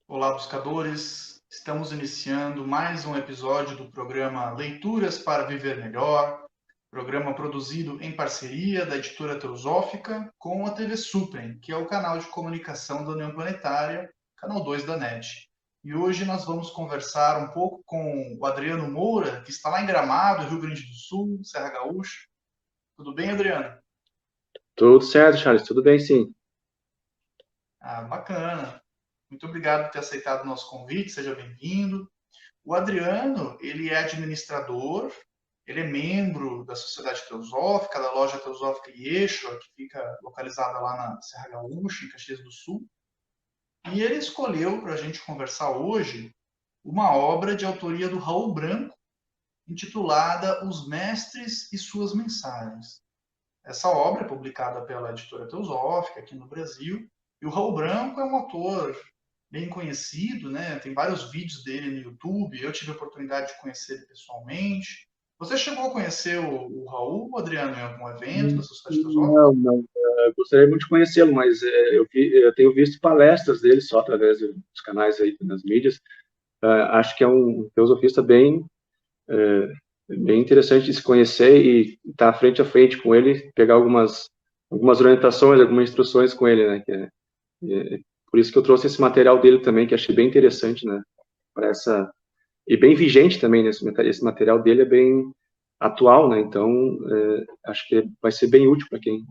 Olá, buscadores! Estamos iniciando mais um episódio do programa Leituras para Viver Melhor, programa produzido em parceria da editora Teosófica com a TV Suprem, que é o canal de comunicação da União Planetária, canal 2 da NET. E hoje nós vamos conversar um pouco com o Adriano Moura, que está lá em Gramado, Rio Grande do Sul, Serra Gaúcha. Tudo bem, Adriano? Tudo certo, Charles, tudo bem, sim. Ah, bacana. Muito obrigado por ter aceitado o nosso convite, seja bem-vindo. O Adriano, ele é administrador, ele é membro da Sociedade Teosófica, da loja Teosófica Yeshua, que fica localizada lá na Serra Gaúcha, em Caxias do Sul. E ele escolheu para a gente conversar hoje uma obra de autoria do Raul Branco, intitulada Os Mestres e Suas Mensagens. Essa obra é publicada pela editora Teosófica aqui no Brasil, e o Raul Branco é um autor bem conhecido, né? Tem vários vídeos dele no YouTube. Eu tive a oportunidade de conhecer ele pessoalmente. Você chegou a conhecer o Raul, Adriano, em algum evento da Sociedade Teosófica? Não, não. Gostaria muito de conhecê-lo, mas eu tenho visto palestras dele só através dos canais aí, nas mídias. Acho que é um filosofista bem interessante de se conhecer e estar frente a frente com ele, pegar algumas orientações, algumas instruções com ele, né? Por isso que eu trouxe esse material dele também, que achei bem interessante, né? Para essa e bem vigente também, né? Esse material dele é bem atual, né? Então, acho que vai ser bem útil para quem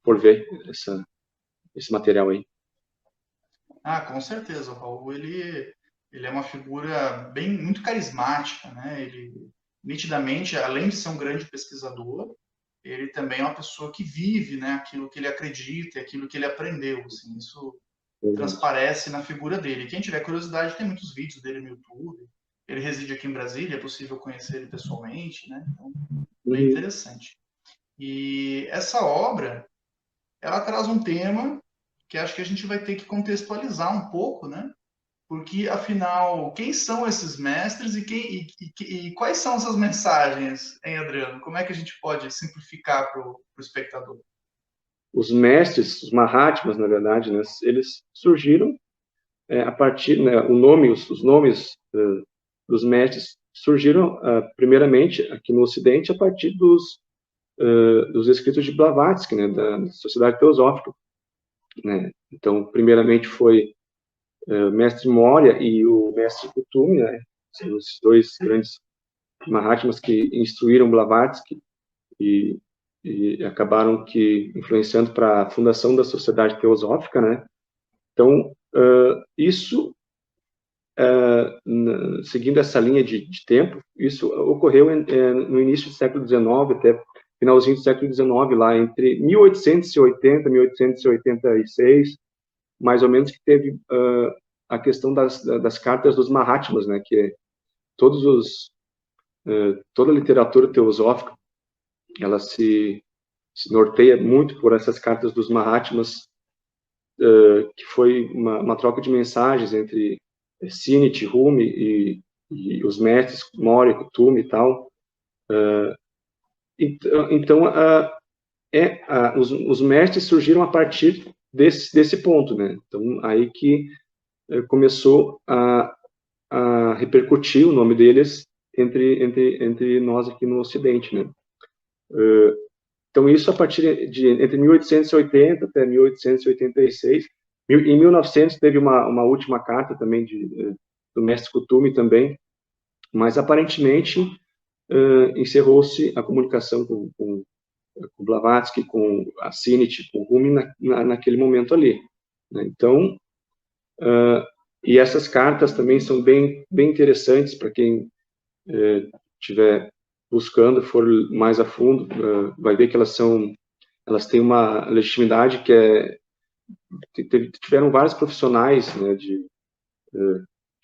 for ver esse material aí. Ah, com certeza. O Raul, ele é uma figura bem muito carismática, né? Ele nitidamente, além de ser um grande pesquisador, ele também é uma pessoa que vive, né, aquilo que ele acredita, aquilo que ele aprendeu, assim, isso Exato. transparece na figura dele. Quem tiver curiosidade, tem muitos vídeos dele no YouTube. Ele reside aqui em Brasília, é possível conhecer ele pessoalmente, né? Então, bem Uhum. interessante. E essa obra, ela traz um tema que acho que a gente vai ter que contextualizar um pouco, né? Porque, afinal, quem são esses mestres e quais são essas mensagens, hein, Adriano? Como é que a gente pode simplificar para o espectador? Os mestres, os Mahatmas, na verdade, né, eles surgiram a partir, né, os nomes dos mestres surgiram primeiramente aqui no Ocidente a partir dos escritos de Blavatsky, né, da Sociedade Teosófica, né. Então, primeiramente foi o mestre Moria e o mestre Kutumi, né, são os dois grandes Mahatmas que instruíram Blavatsky e, e acabaram que influenciando para a fundação da Sociedade Teosófica, né? Então, isso, seguindo essa linha de tempo, isso ocorreu no início do século XIX até finalzinho do século XIX, lá entre 1880 e 1886, mais ou menos, que teve a questão das cartas dos Mahatmas, né? Que é todos toda a literatura teosófica, ela se norteia muito por essas cartas dos Mahatmas, que foi uma troca de mensagens entre Sinit, Rumi e os mestres Moria, Kutumi e tal. Então, os mestres surgiram a partir desse ponto, né? Então, aí que começou a repercutir o nome deles entre nós aqui no Ocidente, né? Então, isso a partir de entre 1880 até 1886. Em 1900 teve uma última carta também do mestre Kutumi também, mas aparentemente encerrou-se a comunicação com Blavatsky, com a Sinit, com Rumi naquele momento ali, né? Então, e essas cartas também são bem interessantes para quem estiver buscando, for mais a fundo, vai ver que elas têm uma legitimidade tiveram vários profissionais, né,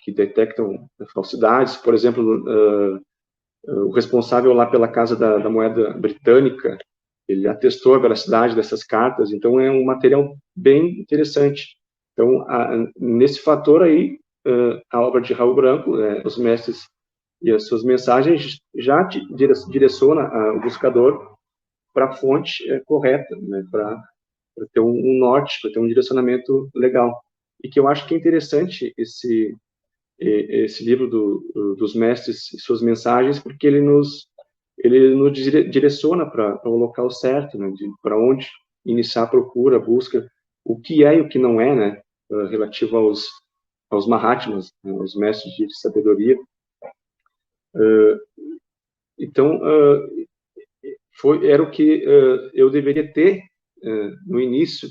que detectam falsidades. Por exemplo, o responsável lá pela Casa da Moeda Britânica, ele atestou a veracidade dessas cartas, então é um material bem interessante. Então, nesse fator aí, a obra de Raul Branco, os mestres e as suas mensagens já te direciona o buscador para a fonte correta, né, para ter um norte, para ter um direcionamento legal. e que eu acho que é interessante esse livro dos mestres e suas mensagens, porque ele nos direciona para o local certo, né, para onde iniciar a procura, a busca, o que é e o que não é, né, relativo aos Mahatmas, né, aos mestres de sabedoria. Então, era o que eu deveria ter, no início,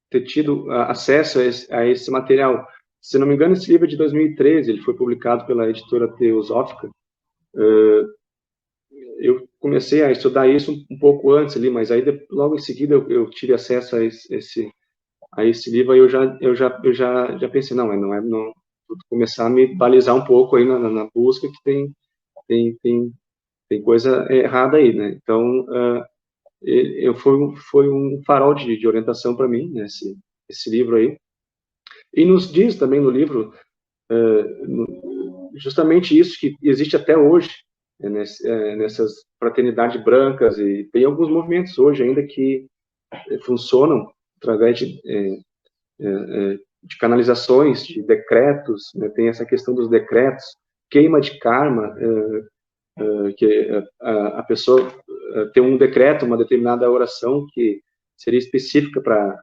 ter tido acesso a esse material. Se não me engano, esse livro é de 2013, ele foi publicado pela editora Teosófica. Eu comecei a estudar isso um pouco antes ali, mas aí logo em seguida eu tive acesso a esse livro, aí eu já pensei, não, vou começar a me balizar um pouco aí na busca, que tem coisa errada aí, né? Então, foi um farol de orientação para mim, né, esse livro aí. E nos diz também no livro justamente isso que existe até hoje, nessas fraternidades brancas, e tem alguns movimentos hoje ainda que funcionam através de canalizações, de decretos, né? Tem essa questão dos decretos, queima de karma, que a pessoa tem um decreto, uma determinada oração que seria específica para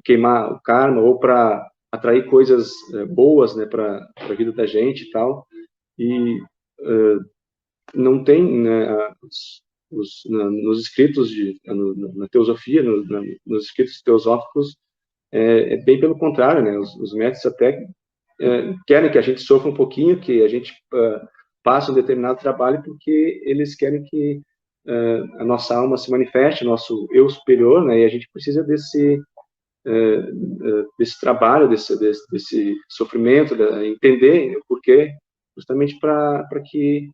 queimar o karma ou para atrair coisas boas, né, para a vida da gente e tal. E não tem, né, nos escritos na teosofia, nos escritos teosóficos, bem pelo contrário, né? Os mestres até querem que a gente sofra um pouquinho, que a gente passe um determinado trabalho, porque eles querem que a nossa alma se manifeste, nosso eu superior, né? E a gente precisa desse trabalho, desse sofrimento, entender o porquê, justamente para que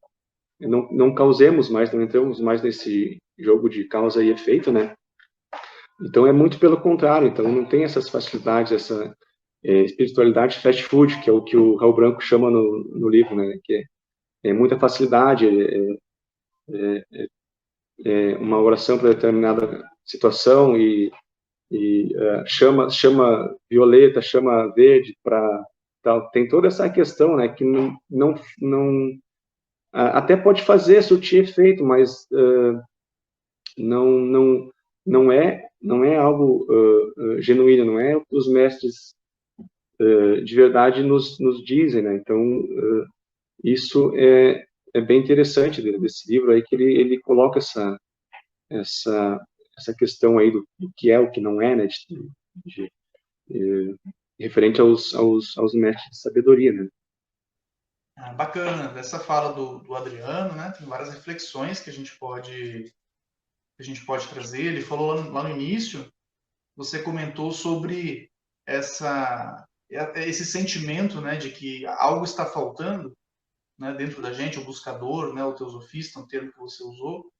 não causemos mais, não entremos mais nesse jogo de causa e efeito, né? Então é muito pelo contrário, então não tem essas facilidades, essa espiritualidade fast food, que é o que o Raul Branco chama no livro, né? Que é muita facilidade, uma oração para determinada situação e chama violeta, chama verde para tal. Tem toda essa questão, né? Que não até pode fazer surtir efeito, mas não não não é algo genuíno, não é o que os mestres de verdade nos dizem, né? Então isso é bem interessante desse livro aí, que ele coloca essa essa questão aí do que é o que não é, né? De, referente aos mestres de sabedoria, né? Bacana, dessa fala do Adriano, né? Tem várias reflexões que a gente pode trazer. Ele falou lá no início, você comentou sobre esse sentimento, né, de que algo está faltando, né, dentro da gente, o buscador, né, o teosofista, um termo que você usou.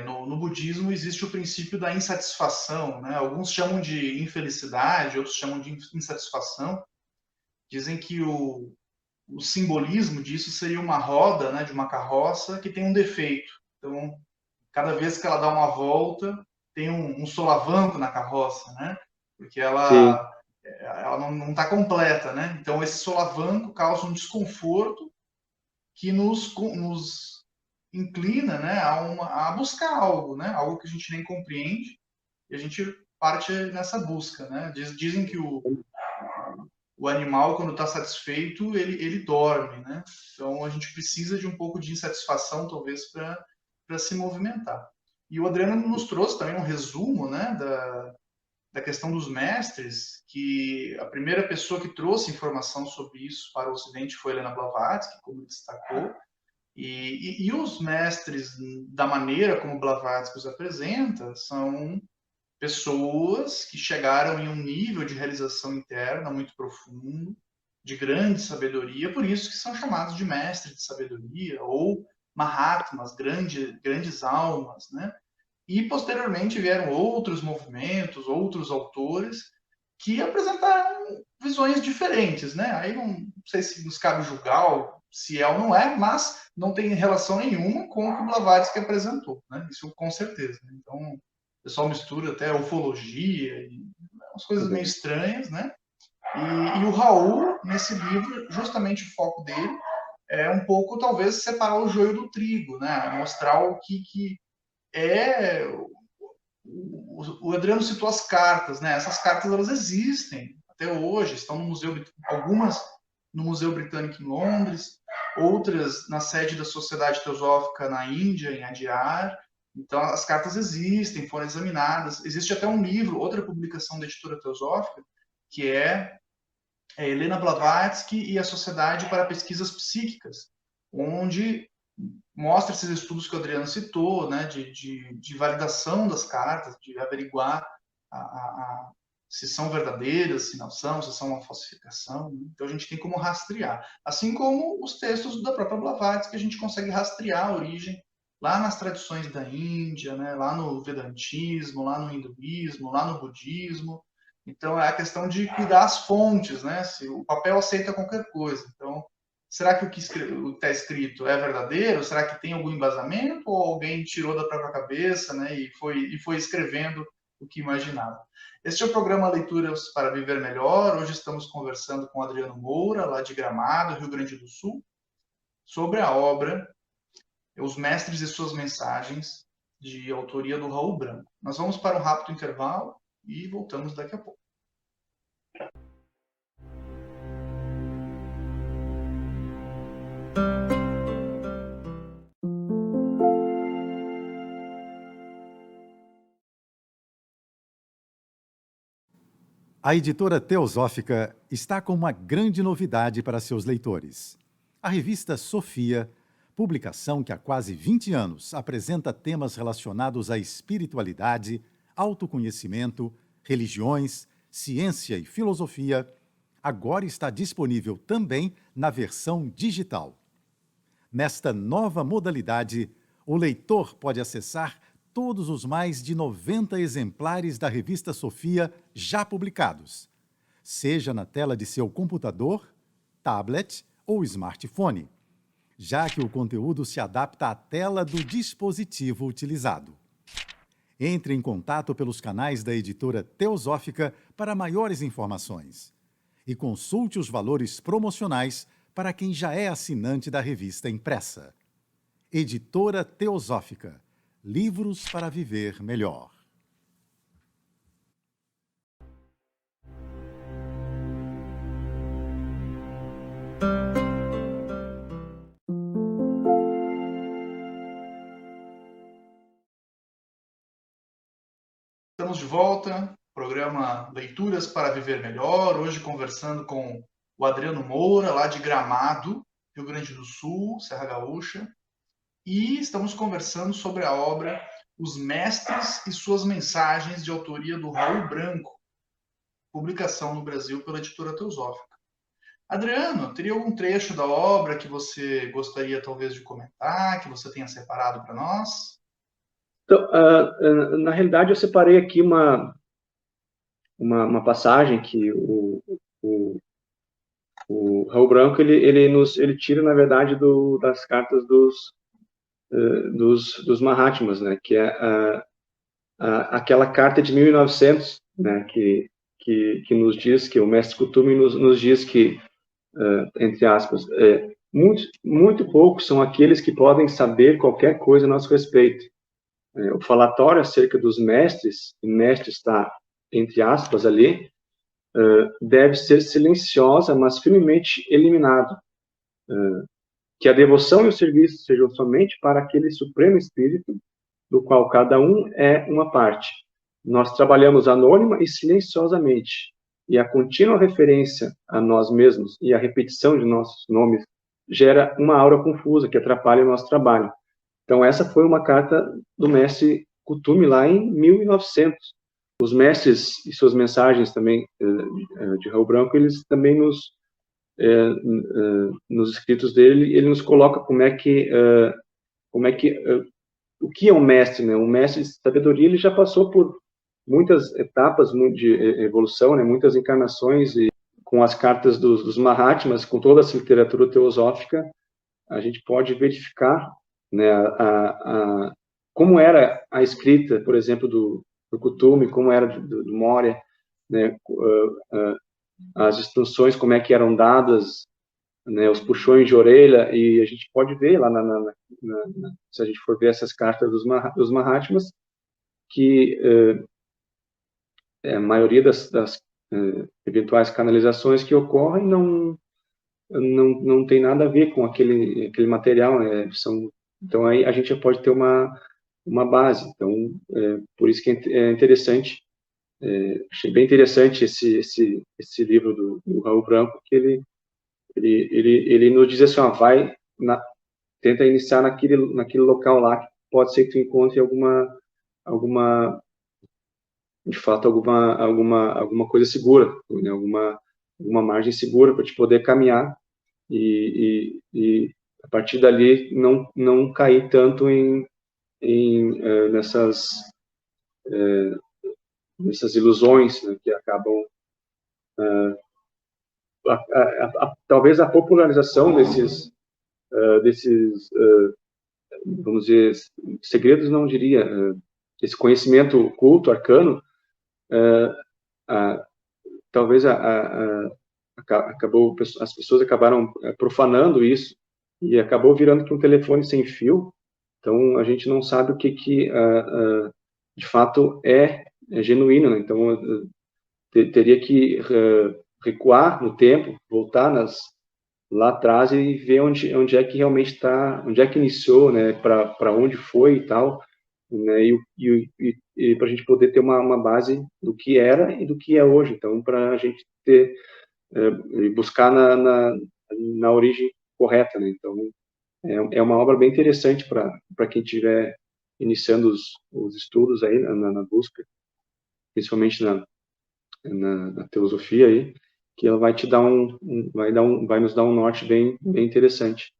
No budismo existe o princípio da insatisfação, né? Alguns chamam de infelicidade, outros chamam de insatisfação. Dizem que o simbolismo disso seria uma roda, né, de uma carroça que tem um defeito. Então, cada vez que ela dá uma volta, tem um solavanco na carroça, né? Porque Sim, ela não está completa, né? Então, esse solavanco causa um desconforto que nos inclina, né, a buscar algo, né? Algo que a gente nem compreende, e a gente parte nessa busca, né? Dizem que o animal, quando está satisfeito, ele dorme, né? Então a gente precisa de um pouco de insatisfação, talvez, para se movimentar. E o Adriano nos trouxe também um resumo, né, da questão dos mestres, que a primeira pessoa que trouxe informação sobre isso para o Ocidente foi Helena Blavatsky, como ele destacou, e os mestres, da maneira como Blavatsky os apresenta, são pessoas que chegaram em um nível de realização interna muito profundo, de grande sabedoria, por isso que são chamados de mestres de sabedoria ou Mahatmas, grandes almas, né? E posteriormente vieram outros movimentos, outros autores que apresentaram visões diferentes, né? Aí não sei se nos cabe julgar se é ou não é, mas não tem relação nenhuma com o que o Blavatsky apresentou, né? Isso com certeza. Né? Então, o pessoal mistura até ufologia e umas coisas meio estranhas, né? E o Raul, nesse livro, justamente o foco dele é um pouco, talvez, separar o joio do trigo, né? Mostrar o que é... O Adriano citou as cartas, né? Essas cartas, elas existem até hoje, estão no museu, algumas no Museu Britânico em Londres, outras na sede da Sociedade Teosófica na Índia, em Adyar. Então, as cartas existem, foram examinadas. Existe até um livro, outra publicação da editora Teosófica, que é Helena Blavatsky e a Sociedade para Pesquisas Psíquicas, onde mostra esses estudos que o Adriano citou, né, de validação das cartas, de averiguar se são verdadeiras, se não são, se são uma falsificação. Né? Então a gente tem como rastrear. Assim como os textos da própria Blavatsky, que a gente consegue rastrear a origem lá nas tradições da Índia, né, lá no Vedantismo, lá no hinduísmo, lá no budismo. Então é a questão de cuidar as fontes, né? Se o papel aceita qualquer coisa. Então, será que o que está escrito é verdadeiro? Será que tem algum embasamento ou alguém tirou da própria cabeça, né? E foi escrevendo o que imaginava? Este é o programa Leituras para Viver Melhor. Hoje estamos conversando com Adriano Moura, lá de Gramado, Rio Grande do Sul, sobre a obra Os Mestres e Suas Mensagens, de autoria do Raul Branco. Nós vamos para um rápido intervalo e voltamos daqui a pouco. A editora Teosófica está com uma grande novidade para seus leitores. A revista Sofia, publicação que há quase 20 anos apresenta temas relacionados à espiritualidade, autoconhecimento, religiões, ciência e filosofia, agora está disponível também na versão digital. Nesta nova modalidade, o leitor pode acessar todos os mais de 90 exemplares da revista Sofia já publicados, seja na tela de seu computador, tablet ou smartphone, já que o conteúdo se adapta à tela do dispositivo utilizado. Entre em contato pelos canais da editora Teosófica para maiores informações e consulte os valores promocionais para quem já é assinante da revista impressa. Editora Teosófica. Livros para viver melhor. Estamos de volta, programa Leituras para Viver Melhor, hoje conversando com o Adriano Moura, lá de Gramado, Rio Grande do Sul, Serra Gaúcha, e estamos conversando sobre a obra Os Mestres e Suas Mensagens, de autoria do Raul Branco, publicação no Brasil pela editora Teosófica. Adriano, teria algum trecho da obra que você gostaria talvez de comentar, que você tenha separado para nós? Então, na realidade, eu separei aqui uma passagem que o Raul Branco ele tira, na verdade, das cartas dos Mahatmas, né, que é aquela carta de 1900, né, que nos diz, que o mestre Kuthumi nos diz que, entre aspas, muito poucos são aqueles que podem saber qualquer coisa a nosso respeito. O falatório acerca dos mestres, e mestre está entre aspas ali, deve ser silenciosa, mas firmemente eliminado. Que a devoção e o serviço sejam somente para aquele supremo espírito, do qual cada um é uma parte. Nós trabalhamos anônima e silenciosamente, e a contínua referência a nós mesmos e a repetição de nossos nomes gera uma aura confusa que atrapalha o nosso trabalho. Então, essa foi uma carta do mestre Kuthumi lá em 1900. Os mestres e suas mensagens também de Raul Branco, eles também nos escritos dele, ele nos coloca o que é um mestre, né? Um mestre de sabedoria, ele já passou por muitas etapas de evolução, né? Muitas encarnações, e com as cartas dos Mahatmas, com toda essa literatura teosófica, a gente pode verificar, né, como era a escrita, por exemplo, do Kuthumi, como era do Moria, né, as instruções, como é que eram dadas, né, os puxões de orelha, e a gente pode ver lá, se a gente for ver essas cartas dos Mahatmas, que a maioria das eventuais canalizações que ocorrem não tem nada a ver com aquele material, né? Então aí a gente já pode ter uma base. Então, por isso que é interessante, achei bem interessante esse livro do Raul Branco, que ele nos diz assim, ó, tenta iniciar naquele local lá, que pode ser que tu encontre alguma de fato, alguma coisa segura, né? Alguma margem segura para te poder caminhar e a partir dali não cair tanto nessas ilusões, né, que acabam talvez a popularização desses vamos dizer, segredos, não diria, esse conhecimento oculto, arcano, talvez as pessoas acabaram profanando isso e acabou virando que um telefone sem fio. Então a gente não sabe o que de fato é genuíno, né? Então teria que recuar no tempo, voltar lá atrás e ver onde é que realmente está, onde é que iniciou, né? Para onde foi e tal, né? E para a gente poder ter uma base do que era e do que é hoje. Então, para a gente buscar na origem correta, né? Então, é uma obra bem interessante para quem estiver iniciando os estudos aí na busca, principalmente na teosofia aí, que ela vai te dar vai nos dar um norte bem interessante.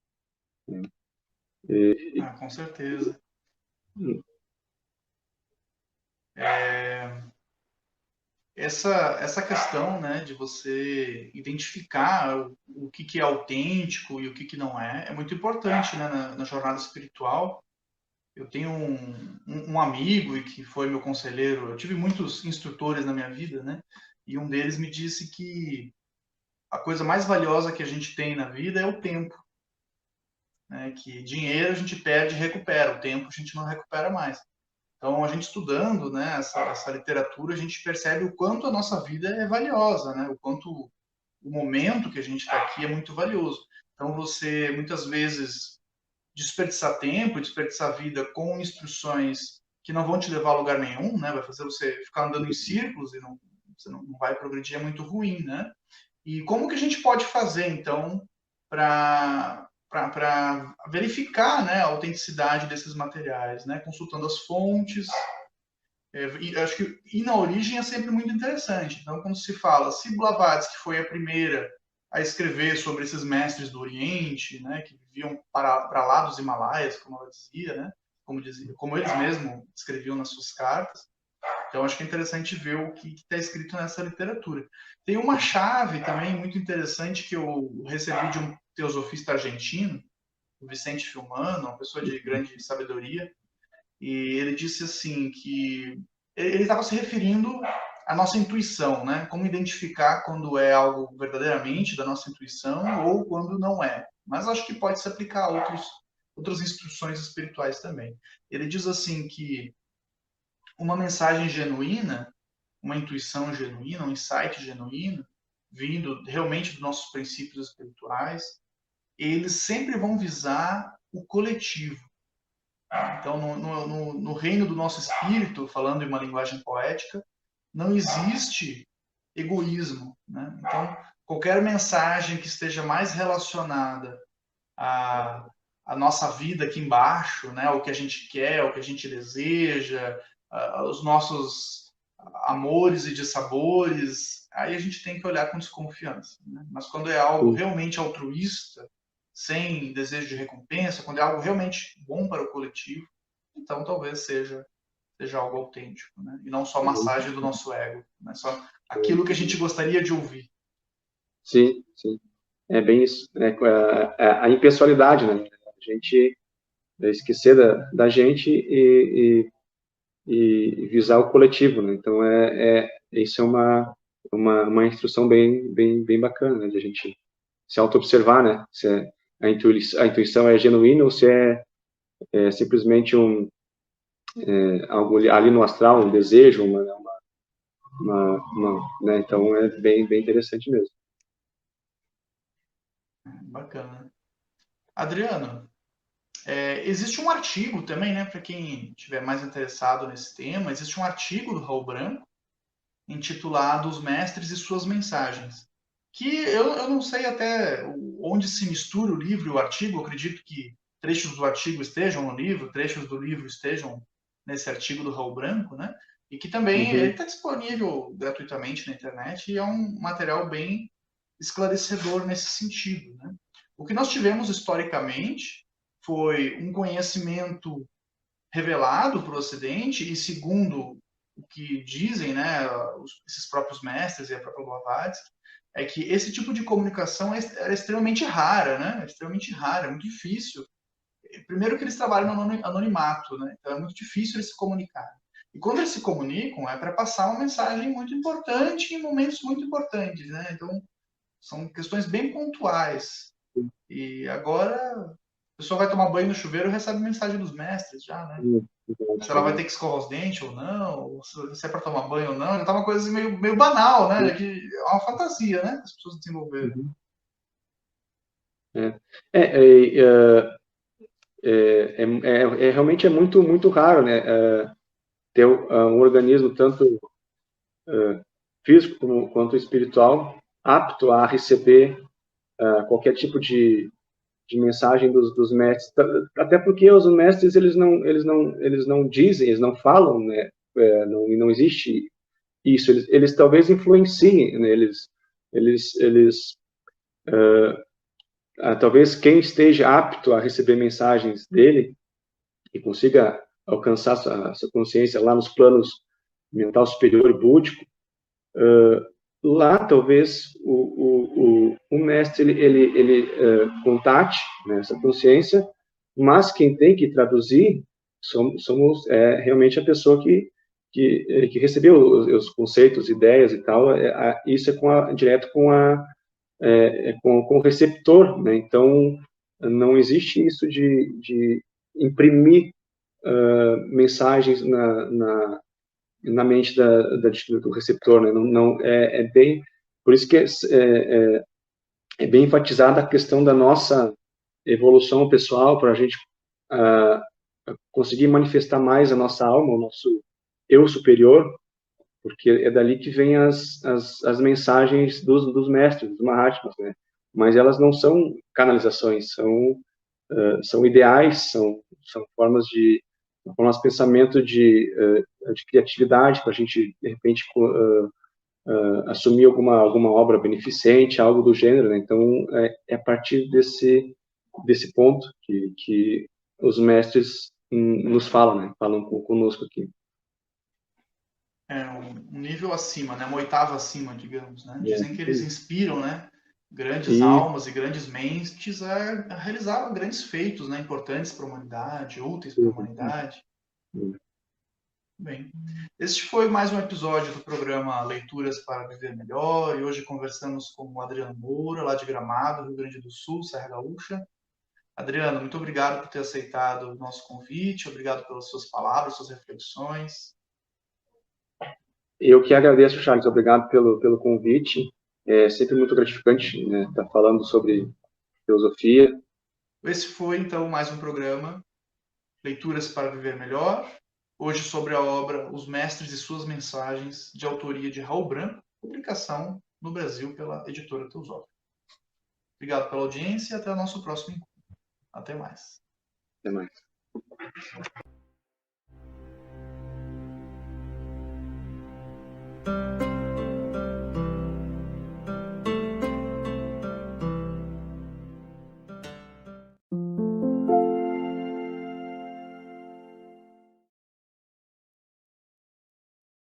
Com certeza. Essa questão, né, de você identificar o que é autêntico e o que não é muito importante, né, na jornada espiritual. Eu tenho um amigo e que foi meu conselheiro. Eu tive muitos instrutores na minha vida, né? E um deles me disse que a coisa mais valiosa que a gente tem na vida é o tempo, né? Que dinheiro a gente perde e recupera, o tempo a gente não recupera mais. Então, a gente estudando, né, essa literatura, a gente percebe o quanto a nossa vida é valiosa, né? O quanto o momento que a gente está aqui é muito valioso. Então, você muitas vezes desperdiçar tempo, desperdiçar vida com instruções que não vão te levar a lugar nenhum, né? Vai fazer você ficar andando em círculos e você não vai progredir, é muito ruim, né? E como que a gente pode fazer, então, para verificar, né, a autenticidade desses materiais, né? Consultando as fontes. E acho que ir na origem é sempre muito interessante. Então, quando se fala, se Blavatsky foi a primeira a escrever sobre esses mestres do Oriente, né, que viviam para lá dos Himalaias, como ela dizia, né, como eles mesmos escreviam nas suas cartas. Então, acho que é interessante ver o que está escrito nessa literatura. Tem uma chave também muito interessante que eu recebi de um teosofista argentino, o Vicente Filmano, uma pessoa de grande sabedoria, e ele disse assim que ele estava se referindo à nossa intuição, né? Como identificar quando é algo verdadeiramente da nossa intuição ou quando não é. Mas acho que pode se aplicar a outras instruções espirituais também. Ele diz assim que uma mensagem genuína, uma intuição genuína, um insight genuíno, vindo realmente dos nossos princípios espirituais, eles sempre vão visar o coletivo. Então, no reino do nosso espírito, falando em uma linguagem poética, não existe egoísmo, né? Então, qualquer mensagem que esteja mais relacionada à nossa vida aqui embaixo, né? O que a gente quer, o que a gente deseja, os nossos amores e dissabores, aí a gente tem que olhar com desconfiança, né? Mas quando é algo realmente altruísta, sem desejo de recompensa, quando é algo realmente bom para o coletivo, então talvez seja algo autêntico, né? E não só massagem do nosso ego, né? Só aquilo que a gente gostaria de ouvir. Sim, sim. É bem isso. A impessoalidade, né? A gente esquecer da gente e visar o coletivo, né? Então, isso é uma instrução bem bacana, né, de a gente se auto-observar, né, se a intuição é genuína ou se é simplesmente algo ali no astral, um desejo, né, então é bem interessante mesmo. Bacana. Adriano, existe um artigo também, né, para quem estiver mais interessado nesse tema, existe um artigo do Raul Branco intitulado Os Mestres e Suas Mensagens, que eu não sei até onde se mistura o livro e o artigo, eu acredito que trechos do artigo estejam no livro, trechos do livro estejam nesse artigo do Raul Branco, né? E que também ele está disponível gratuitamente na internet e é um material bem esclarecedor nesse sentido, né? O que nós tivemos historicamente foi um conhecimento revelado para o Ocidente e segundo o que dizem, né, esses próprios mestres e a própria Blavatsky, é que esse tipo de comunicação era extremamente rara, né? Extremamente rara, é muito difícil. Primeiro que eles trabalham no anonimato, né? Então é muito difícil eles se comunicarem. E quando eles se comunicam é para passar uma mensagem muito importante em momentos muito importantes, né? Então são questões bem pontuais. E agora a pessoa vai tomar banho no chuveiro e recebe mensagem dos mestres já, né? Se ela vai ter que escovar os dentes ou não, se é para tomar banho ou não, já tá uma coisa assim meio banal, né? Que é uma fantasia, né? Que as pessoas desenvolveram. Realmente é muito raro, né? Ter um organismo tanto físico quanto espiritual apto a receber qualquer tipo de mensagem dos mestres, até porque os mestres eles não dizem, eles não falam, né? Não existe isso. Eles talvez influenciem, né? Talvez quem esteja apto a receber mensagens dele e consiga alcançar essa consciência lá nos planos mental superior e búdico, lá talvez o mestre ele contate, né, essa consciência, mas quem tem que traduzir somos realmente a pessoa que recebeu os conceitos, ideias e tal. Isso é direto com o receptor, né? Então não existe isso de imprimir mensagens na mente do receptor, né? Não bem, por isso que é bem enfatizada a questão da nossa evolução pessoal, para a gente conseguir manifestar mais a nossa alma, o nosso eu superior, porque é dali que vem as mensagens dos mestres, dos Mahatmas, né? Mas elas não são canalizações, são ideais, são formas de pensamento de criatividade para a gente, de repente, assumir alguma obra beneficente, algo do gênero, né? Então, é a partir desse ponto que os mestres nos falam, né? Falam conosco aqui. É um nível acima, né? Uma oitava acima, digamos, né? Dizem que eles inspiram, né? Grandes almas e grandes mentes a realizar grandes feitos, né? Importantes para a humanidade, úteis para a humanidade. Bem, este foi mais um episódio do programa Leituras para Viver Melhor, e hoje conversamos com o Adriano Moura, lá de Gramado, Rio Grande do Sul, Serra Gaúcha. Adriano, muito obrigado por ter aceitado o nosso convite, obrigado pelas suas palavras, suas reflexões. Eu que agradeço, Charles, obrigado pelo convite. É sempre muito gratificante, né, estar falando sobre filosofia. Esse foi, então, mais um programa Leituras para Viver Melhor, hoje sobre a obra Os Mestres e Suas Mensagens, de autoria de Raul Branco, publicação no Brasil pela editora Teosófica. Obrigado pela audiência e até o nosso próximo encontro. Até mais. Até mais.